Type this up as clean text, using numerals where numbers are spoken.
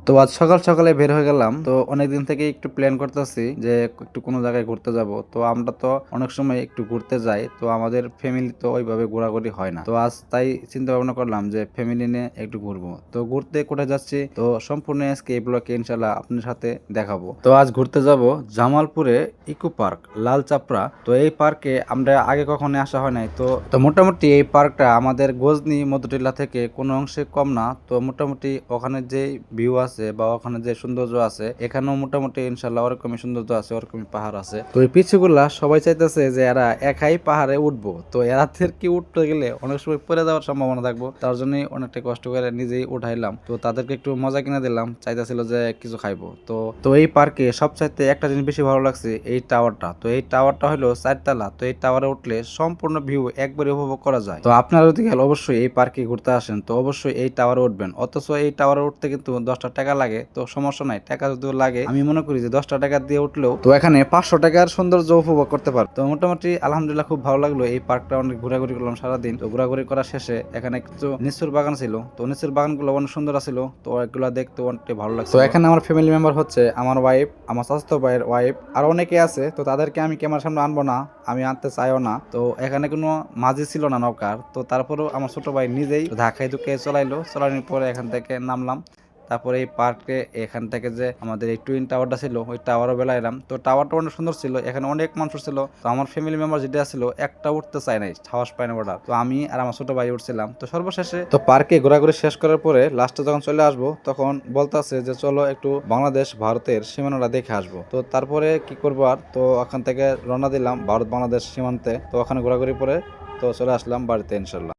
তো আজ সকাল সকালে বের হয়ে গেলাম। তো অনেকদিন থেকে একটু প্ল্যান করতেছি যে একটু কোনো জায়গায় ঘুরতে যাব। তো আমরা তো অনেক সময় একটু ঘুরতে যাই, তো আমাদের ফ্যামিলি তো ওইভাবে ঘোরাঘুরি হয় না। তো আজ তাই চিন্তা ভাবনা করলাম যে ফ্যামিলি নিয়ে একটু ঘুরবো। তো ঘুরতে কোথায় যাচ্ছি তো সম্পূর্ণ আজকে এই ব্লগে ইনশাল্লাহ আপনার সাথে দেখাবো। তো আজ ঘুরতে যাব জামালপুরে ইকো পার্ক লাল চাপড়া। তো এই পার্কে আমরা আগে কখনো আসা হয় নাই। তো তো মোটামুটি এই পার্কটা আমাদের গজনি মধ্যটিলা থেকে কোনো অংশে কম না। তো মোটামুটি ওখানে যে ভিউ আছে বা ওখানে যে সৌন্দর্য আছে, এখানেও মোটামুটি ইনশাল্লাহ ওরকমই সৌন্দর্য আছে, ওরকমই পাহাড় আছে। তো এই পিছুগুলা সবাই চাইতেছে যে এরা একাই পাহাড়ে উঠবো। তো এরাদের কি উঠতে গেলে অনেক সময় পড়ে যাওয়ার সম্ভাবনা থাকবো, তার জন্যই অনেকটা কষ্ট করে নিজেই উঠাইলাম। তো তাদেরকে একটু মজা কিনে দিলাম, চাইতেছিল যে কিছু খাইবো। তো তো এই পার্কে সবচাইতে একটা জিনিস বেশি ভালো লাগছে এই টাওয়ারটা। তো এই টাওয়ারটা হলো 4 তলা। তো এই টাওয়ারে উঠলে সম্পূর্ণ ভিউ একবারে উপভোগ করা যায়। তো আপনারা যদি অবশ্যই এই পার্কে ঘুরতে আসেন তো অবশ্যই এই টাওয়ারে উঠবেন। অথচ এই টাওয়ারে উঠতে কিন্তু 10টা টাকা লাগে। তো সমস্যা নাই, টাকা যদিও লাগে, আমি মনে করি যে 10টা টাকা দিয়ে উঠলেও তো এখানে 500 টাকার সৌন্দর্য উপভোগ করতে পার। তো মোটামুটি আলহামদুলিল্লাহ খুব ভালো লাগলো। এই পার্কটা অনেক ঘোরাঘুরি করলাম সারাদিন। তো ঘোরাঘুরি করা শেষে এখানে কিছু নিচুর বাগান ছিল। তো নিচুর বাগানগুলো অনেক সুন্দর ছিল। তো এগুলো দেখতে অনেক ভালো লাগছে। তো এখানে আমার ফ্যামিলি মেম্বার হচ্ছে আমার ওয়াইফ, আমার চাচাতো ভাইয়ের ওয়াইফ, আর অনেকে আছে। তো তাদেরকে আমি ক্যামেরার সামনে আনবো না, আমি আনতে চাইও না। তো এখানে কোনো মাঝি ছিল না নৌকার। তো তারপরেও আমার ছোট ভাই নিজেই ধাক্কায় ধুকে চলাইলো। চলানোর পরে এখান থেকে নামলাম। তারপরে এই পার্কে এখান থেকে যে আমাদের এই টুইন টাওয়ারটা ছিল ওই টাওয়ারও বেলাইলাম। তো টাওয়ারটা অনেক সুন্দর ছিল, এখানে অনেক মানুষ ছিল। তো আমার ফ্যামিলি মেম্বার যেটা ছিল একটা উঠতে চায় নাই, সাহস পায় না ওটা। তো আমি আর আমার ছোট ভাই উঠছিলাম। তো সর্বশেষে তো পার্কে ঘোরাঘুরি শেষ করার পরে লাস্টে যখন চলে আসবো তখন বলতেছে যে চলো একটু বাংলাদেশ ভারতের সীমানাটা দেখে আসবো। তো তারপরে কি করবো আর, তো ওখান থেকে রওনা দিলাম ভারত বাংলাদেশ সীমান্তে। তো ওখানে ঘোরাঘুরি পরে তো চলে আসলাম বাড়িতে ইনশাল্লাহ।